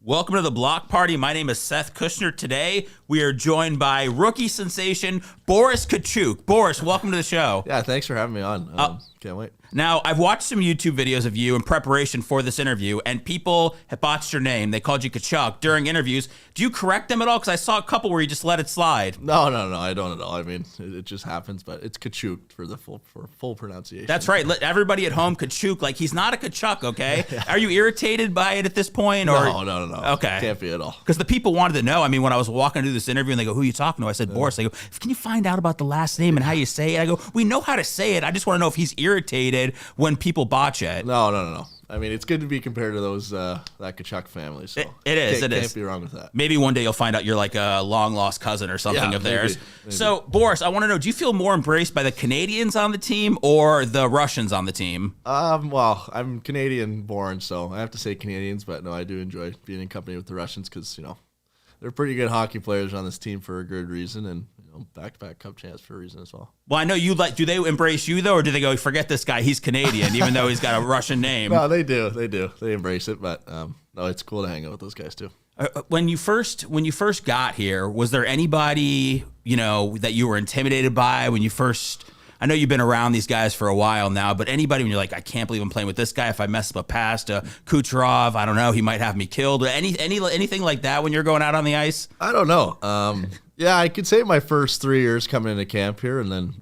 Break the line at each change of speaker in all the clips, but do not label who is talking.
Welcome to the Block Party. My name is Seth Kushner. Today, we are joined by rookie sensation Boris Katchouk. Boris, welcome to the show.
Yeah, thanks for having me on. Can't wait.
Now, I've watched some YouTube videos of you in preparation for this interview, and people have botched your name. They called you Katchouk during interviews. Do you correct them at all? Because I saw a couple where you just let it slide.
No, I don't at all. I mean, it just happens, but it's Katchouk for full pronunciation.
That's right. Let everybody at home Katchouk, like he's not a Katchouk, okay? Are you irritated by it at this point? Or?
No.
Okay.
Can't be at all.
Because the people wanted to know. I mean, when I was walking to do this interview and they go, who are you talking to? I said, Boris. They go, can you find out about the last name and how you say it? I go, we know how to say it. I just want to know if he's irritated when people botch it.
No. I mean, it's good to be compared to those that Katchouk family. So
it is.
Can't be wrong with that.
Maybe one day you'll find out you're like a long lost cousin or something of theirs.
Maybe.
So, Boris, I want to know: do you feel more embraced by the Canadians on the team or the Russians on the team?
Well, I'm Canadian born, so I have to say Canadians. But no, I do enjoy being in company with the Russians because they're pretty good hockey players on this team for a good reason, and back-to-back cup champs for a reason as well.
Well, I know you do they embrace you though, or do they go, forget this guy, he's Canadian, even though he's got a Russian name?
No, they do. They embrace it, but no, it's cool to hang out with those guys too.
When you first got here, was there anybody that you were intimidated by when you first? I know you've been around these guys for a while now, but anybody when you're like, I can't believe I'm playing with this guy. If I mess up a pass to Kucherov, I don't know, he might have me killed. Or anything like that when you're going out on the ice?
I don't know. Yeah, I could say my first 3 years coming into camp here, and then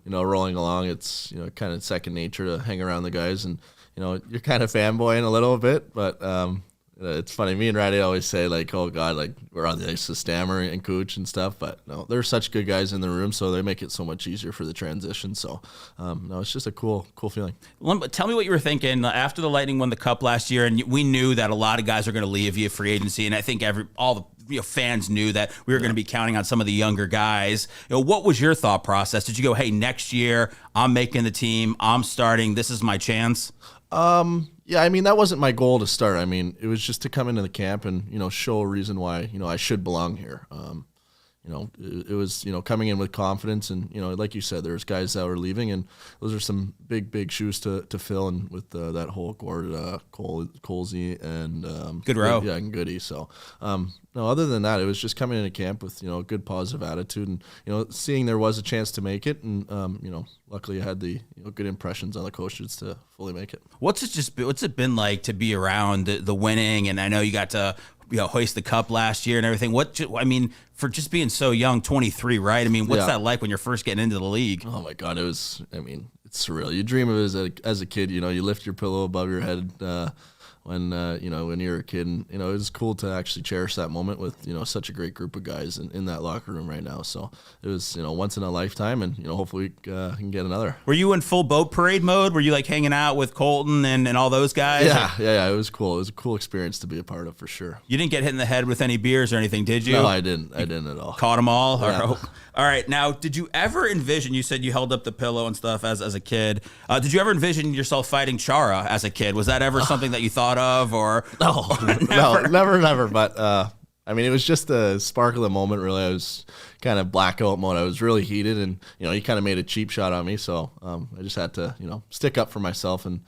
rolling along, it's kind of second nature to hang around the guys, and you're kind of fanboying a little bit, but it's funny. Me and Ratty always say like, "Oh God, like we're on the ice with Stammer and Cooch and stuff." But no, they're such good guys in the room, so they make it so much easier for the transition. So no, it's just a cool feeling.
Tell me what you were thinking after the Lightning won the Cup last year, and we knew that a lot of guys are going to leave via free agency, and I think all the fans knew that we were going to be counting on some of the younger guys. What was your thought process? Did you go, "Hey, next year I'm making the team, I'm starting, this is my chance"?
Yeah, I mean, that wasn't my goal to start. I mean, it was just to come into the camp and, show a reason why, I should belong here. It was, coming in with confidence and, like you said, there's guys that were leaving and those are some big shoes to fill and with that whole Gord, Colsey and
good row.
Yeah, and Goody. So, no, other than that, it was just coming into camp with, a good positive attitude and, seeing there was a chance to make it. And, luckily I had the good impressions on the coaches to fully make it.
What's it been like to be around the winning? And I know you got to hoist the cup last year and everything. For just being so young, 23, right? I mean, what's that like when you're first getting into the league?
Oh my God, it's surreal. You dream of it as a kid. You lift your pillow above your head when you're a kid, and it was cool to actually cherish that moment with such a great group of guys in that locker room right now. So it was once in a lifetime, and hopefully we can get another.
Were you in full boat parade mode? Were you like hanging out with Colton and all those guys?
Yeah. It was cool. It was a cool experience to be a part of for sure.
You didn't get hit in the head with any beers or anything, did you?
No, I didn't at all.
Caught them all.
Yeah.
All right. Now, did you ever envision? You said you held up the pillow and stuff as a kid. Did you ever envision yourself fighting Chara as a kid? Was that ever something that you thought of, or
no, never. But I mean, it was just a spark of the moment. Really, I was kind of blackout mode. I was really heated, and he kind of made a cheap shot on me. So I just had to stick up for myself, and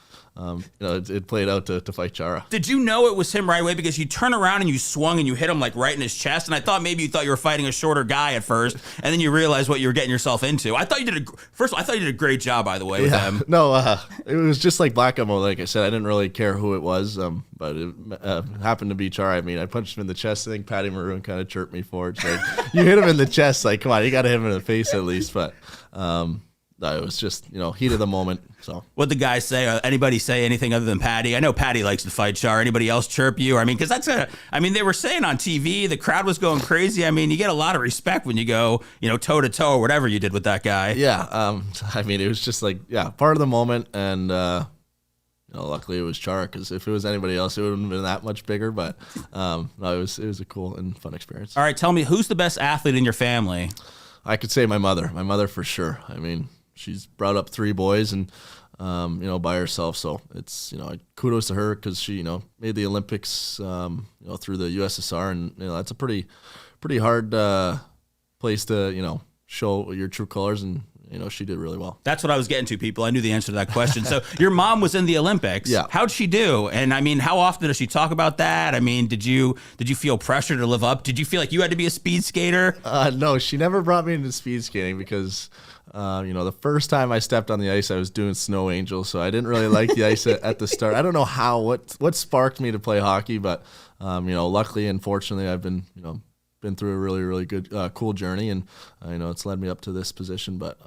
it played out to fight Chara.
Did you know it was him right away? Because you turn around and you swung and you hit him like right in his chest, and I thought maybe you thought you were fighting a shorter guy at first, and then you realized what you were getting yourself into. I thought you did a great job, by the way, with him.
No, it was just like blackout mode. Like I said, I didn't really care who it was, but it happened to be Chara. I mean, I punched him in the chest. I think Patty Maroon kind of chirped me for it. Like, you hit him in the chest, like, come on, you got to hit him in the face at least. But it was just, heat of the moment. So
what'd the guys say? Anybody say anything other than Patty? I know Patty likes to fight Chara. Anybody else chirp you? I mean, because they were saying on TV, the crowd was going crazy. I mean, you get a lot of respect when you go, toe to toe or whatever you did with that guy.
Yeah. I mean, it was just like, part of the moment. And, luckily it was Chara, because if it was anybody else, it wouldn't have been that much bigger. But no, it was a cool and fun experience.
All right. Tell me, who's the best athlete in your family?
I could say my mother for sure. I mean, she's brought up 3 boys and, by herself. So it's, kudos to her, because she, made the Olympics, through the USSR. And, that's a pretty hard place to, show your true colors. And she did really well.
That's what I was getting to, people. I knew the answer to that question. So your mom was in the Olympics.
Yeah.
How'd she do? And I mean, how often does she talk about that? I mean, did you feel pressure to live up? Did you feel like you had to be a speed skater?
No, she never brought me into speed skating because, the first time I stepped on the ice, I was doing snow angels, so I didn't really like the ice at the start. I don't know what sparked me to play hockey, but luckily and fortunately, I've been through a really, really good, cool journey, and it's led me up to this position. But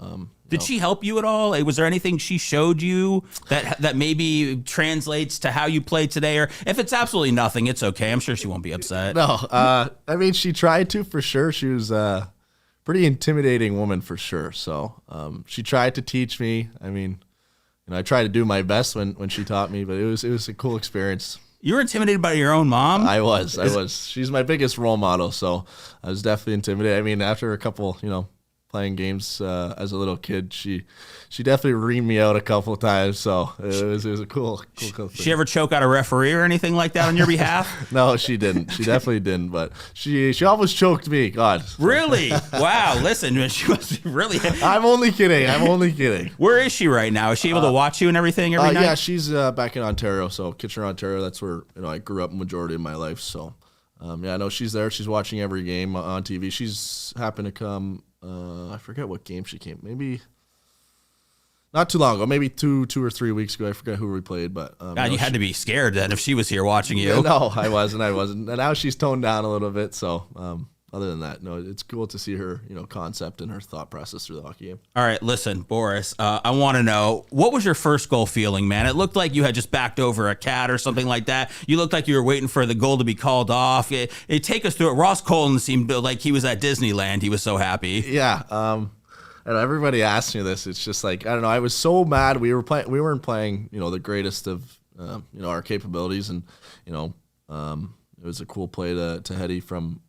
did she help you at all? Was there anything she showed you that maybe translates to how you play today? Or if it's absolutely nothing, it's okay. I'm sure she won't be upset.
No, I mean, she tried to for sure. She was a pretty intimidating woman for sure. So she tried to teach me. I mean, I tried to do my best when she taught me, but it was a cool experience.
You were intimidated by your own mom?
I was. She's my biggest role model, so I was definitely intimidated. I mean, after a couple, playing games as a little kid, she definitely reamed me out a couple of times, so it was a cool thing.
She ever choke out a referee or anything like that on your behalf?
No, she didn't. She definitely didn't, but she almost choked me. God.
Really? Wow. Listen, she was really...
I'm only kidding.
Where is she right now? Is she able to watch you and everything every night?
Yeah, she's back in Ontario, so Kitchener, Ontario. That's where I grew up majority of my life, so I know she's there. She's watching every game on TV. She's happened to come... I forget what game she came. Maybe not too long ago. Maybe two or 3 weeks ago. I forget who we played, but
God, you had to be scared then if she was here watching you.
Yeah, no, I wasn't. And now she's toned down a little bit. So other than that, no, it's cool to see her, concept and her thought process through the hockey game.
All right, listen, Boris, I want to know, what was your first goal feeling, man? It looked like you had just backed over a cat or something like that. You looked like you were waiting for the goal to be called off. Take us through it. Ross Colton seemed like he was at Disneyland. He was so happy.
Yeah. And everybody asks me this. It's just like, I don't know. I was so mad. We weren't playing, the greatest of, our capabilities. And, it was a cool play to Hetty from,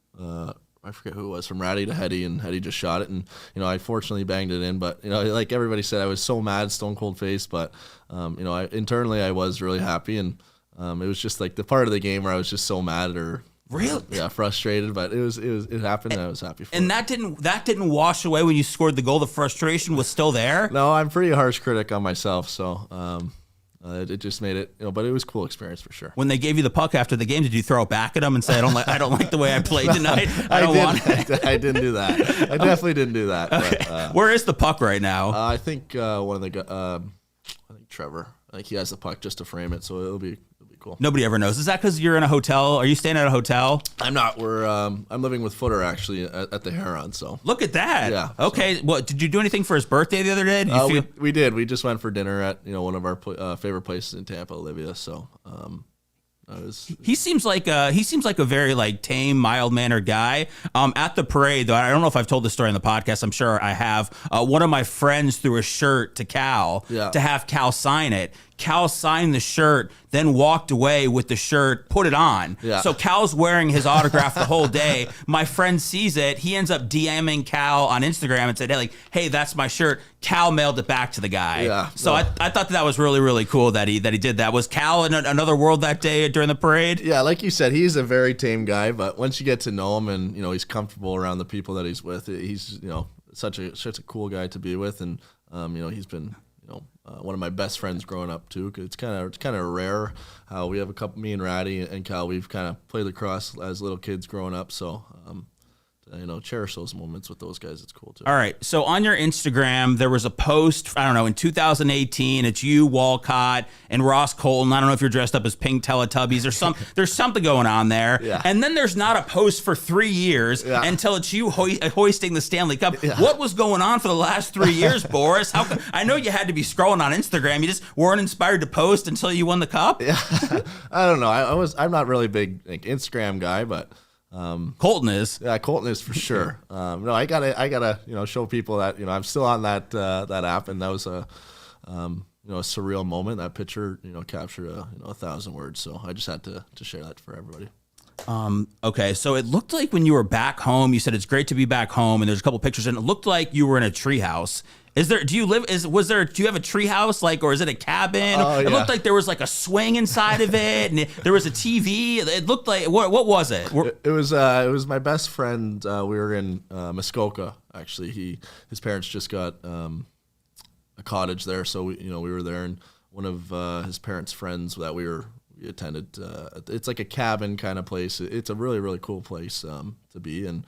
I forget who it was, from Ratty to Hetty, and Hetty just shot it, and I fortunately banged it in. But like everybody said, I was so mad, stone cold face. But internally I was really happy, and it was just like the part of the game where I was just so mad or
really,
frustrated. But it happened, and I was happy for it.
And that didn't wash away when you scored the goal. The frustration was still there.
No, I'm pretty harsh critic on myself, so. It just made it, but it was a cool experience for sure.
When they gave you the puck after the game, did you throw it back at them and say, I don't like the way I played tonight. I
didn't do that. I definitely didn't do that.
Okay.
But,
where is the puck right now?
I think one of the I think Trevor. I think he has the puck just to frame it, so it'll be cool.
Nobody ever knows. Is that because you're in a hotel? Are you staying at a hotel?
I'm not. I'm living with Footer actually at the Heron. So
look at that.
Yeah.
Okay. So. What did you do anything for his birthday the other day?
We did. We just went for dinner at one of our favorite places in Tampa, Olivia. So
he seems like a very tame, mild mannered guy. At the parade, though, I don't know if I've told this story on the podcast. I'm sure I have. One of my friends threw a shirt to Cal to have Cal sign it. Cal signed the shirt, then walked away with the shirt, put it on.
Yeah.
So Cal's wearing his autograph the whole day. My friend sees it. He ends up DMing Cal on Instagram and said, hey, that's my shirt. Cal mailed it back to the guy.
Yeah.
So I thought that was really, really cool that he did that. Was Cal in another world that day during the parade?
Yeah, like you said, he's a very tame guy, but once you get to know him and he's comfortable around the people that he's with, he's such a cool guy to be with, and he's been one of my best friends growing up too. Cause it's kind of rare how we have me and Ratty and Cal. We've kind of played lacrosse as little kids growing up, so cherish those moments with those guys. It's cool too.
All right. So on your Instagram, there was a post, I don't know, in 2018, it's you, Walcott, and Ross Colton. I don't know if you're dressed up as pink Teletubbies or there's something going on there.
Yeah.
And then there's not a post for 3 years until it's you hoisting the Stanley Cup. Yeah. What was going on for the last 3 years, Boris? I know you had to be scrolling on Instagram. You just weren't inspired to post until you won the cup?
Yeah. I don't know. I'm not really a big Instagram guy, but
Colton is.
Yeah, Colton is for sure. No, I gotta show people that I'm still on that app, and that was a surreal moment. That picture captured 1,000 words. So I just had to share that for everybody.
Okay, so it looked like when you were back home, you said it's great to be back home, and there's a couple pictures, and it looked like you were in a treehouse. Do you have a treehouse, or is it a cabin?
Oh, yeah.
It looked like there was a swing inside of it, and there was a TV. It looked like, what was it?
It was my best friend. We were in Muskoka actually. His parents just got a cottage there, so we were there, and one of his parents' friends that we attended. It's like a cabin kind of place. It's a really, really cool place to be, and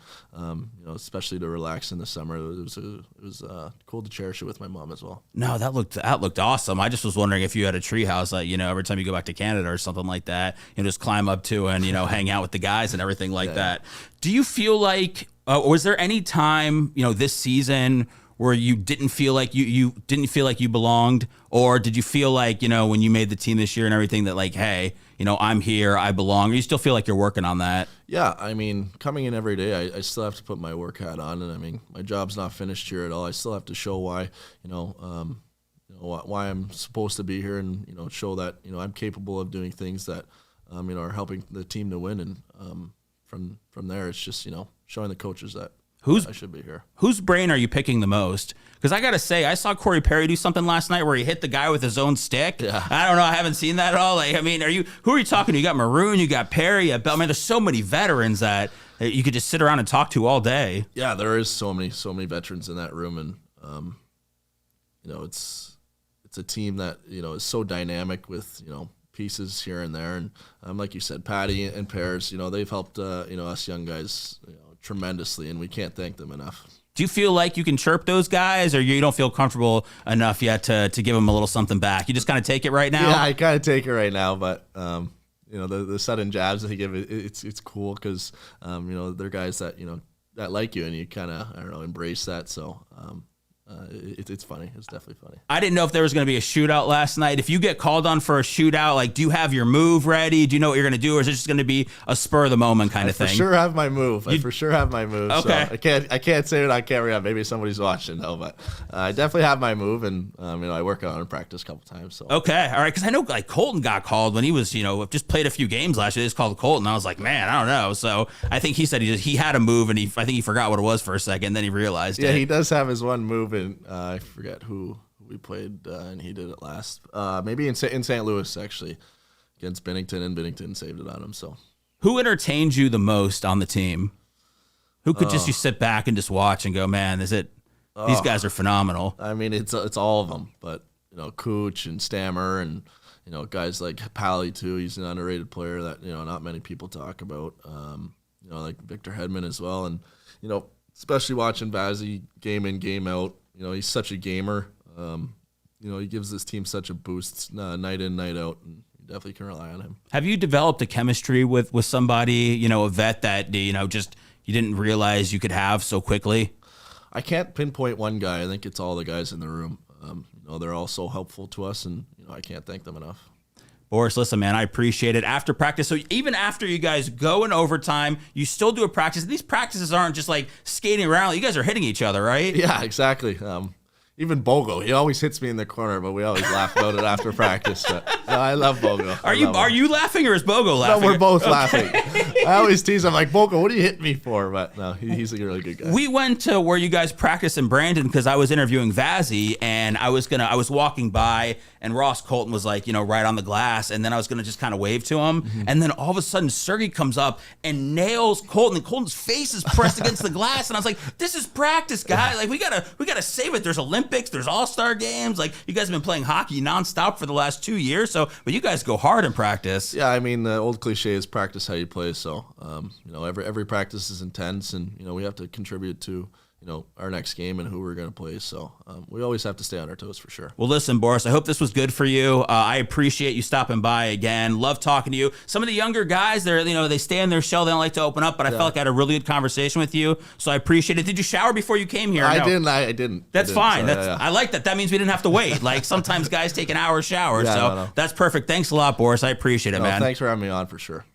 especially to relax in the summer. It was cool to cherish it with my mom as well.
No, that looked awesome. I just was wondering if you had a treehouse, like every time you go back to Canada or something like that, just climb up to and hang out with the guys and everything like that. Do you feel like was there any time this season where you didn't feel like you didn't feel like you belonged, or did you feel like when you made the team this year and everything that like, hey, I'm here, I belong? Or you still feel like you're working on that? Yeah,
I mean, coming in every day, I still have to put my work hat on, and I mean, my job's not finished here at all. I still have to show why why I'm supposed to be here, and show that I'm capable of doing things that are helping the team to win, and from there it's just showing the coaches that I should be here.
Whose brain are you picking the most? Because I got to say, I saw Corey Perry do something last night where he hit the guy with his own stick.
Yeah.
I don't know. I haven't seen that at all. Like, I mean, who are you talking to? You got Maroon, you got Perry, you got Bell. I mean, there's so many veterans that you could just sit around and talk to all day.
Yeah, there is so many veterans in that room, and it's a team that is so dynamic with pieces here and there, and like you said, Patty and Pears, they've helped us young guys tremendously, and we can't thank them enough.
Do you feel like you can chirp those guys, or you don't feel comfortable enough yet to give them a little something back? You just kind of take it right now?
Yeah, I kind of take it right now, but the sudden jabs that they give, it's cool because they're guys that that like you, and you kind of embrace that. So it's funny. It's definitely funny.
I didn't know if there was going to be a shootout last night. If you get called on for a shootout, like, do you have your move ready? Do you know what you're going to do, or is it just going to be a spur of the moment kind of thing?
I for sure have my move. Okay. So I can't say it on camera. Maybe somebody's watching though, but I definitely have my move, and I work on it in practice a couple times. So
okay, all right. Because I know like Colton got called when he was just played a few games last year. They just called Colton. I was like, man, I don't know. So I think he said he had a move, and I think he forgot what it was for a second. Then he realized.
Yeah, he does have his one move. And I forget who we played, and he did it last. Maybe in St. Louis, actually, against Bennington, and Bennington saved it on him. So,
who entertained you the most on the team? Who could you sit back and just watch and go, man, these guys are phenomenal?
I mean, it's all of them, but Cooch and Stammer, and guys like Pally too. He's an underrated player that not many people talk about. Like Victor Hedman as well, and especially watching Vazzy game in, game out. He's such a gamer. He gives this team such a boost night in, night out, and you definitely can rely on him.
Have you developed a chemistry with somebody, a vet that, just you didn't realize you could have so quickly?
I can't pinpoint one guy. I think it's all the guys in the room. They're all so helpful to us, and I can't thank them enough.
Boris, listen, man, I appreciate it. After practice, so even after you guys go in overtime, you still do a practice. These practices aren't just like skating around. You guys are hitting each other, right?
Yeah, exactly. Even Bogo, he always hits me in the corner, but we always laugh about it after practice. But I love Bogo.
Are you laughing, or is Bogo laughing?
No, we're both laughing. I always tease him like, Bogo, what are you hitting me for? But no, he's a really good guy.
We went to where you guys practice in Brandon because I was interviewing Vazzy, and I was walking by, and Ross Colton was like, right on the glass, and then I was gonna just kind of wave to him, and then all of a sudden Sergey comes up and nails Colton, and Colton's face is pressed against the glass, and I was like, this is practice, guys. Like we gotta save it. There's Olympics, there's All-Star games. Like you guys have been playing hockey nonstop for the last 2 years, but you guys go hard in practice.
Yeah, I mean the old cliche is practice how you play. So every practice is intense, and we have to contribute to our next game and who we're going to play. So we always have to stay on our toes for sure.
Well, listen, Boris, I hope this was good for you. I appreciate you stopping by again. Love talking to you. Some of the younger guys, they stay in their shell. They don't like to open up, but I felt like I had a really good conversation with you. So I appreciate it. Did you shower before you came here?
I didn't.
That's fine. So, I like that. That means we didn't have to wait. Like sometimes guys take an hour shower. That's perfect. Thanks a lot, Boris. I appreciate it, man.
Thanks for having me on for sure.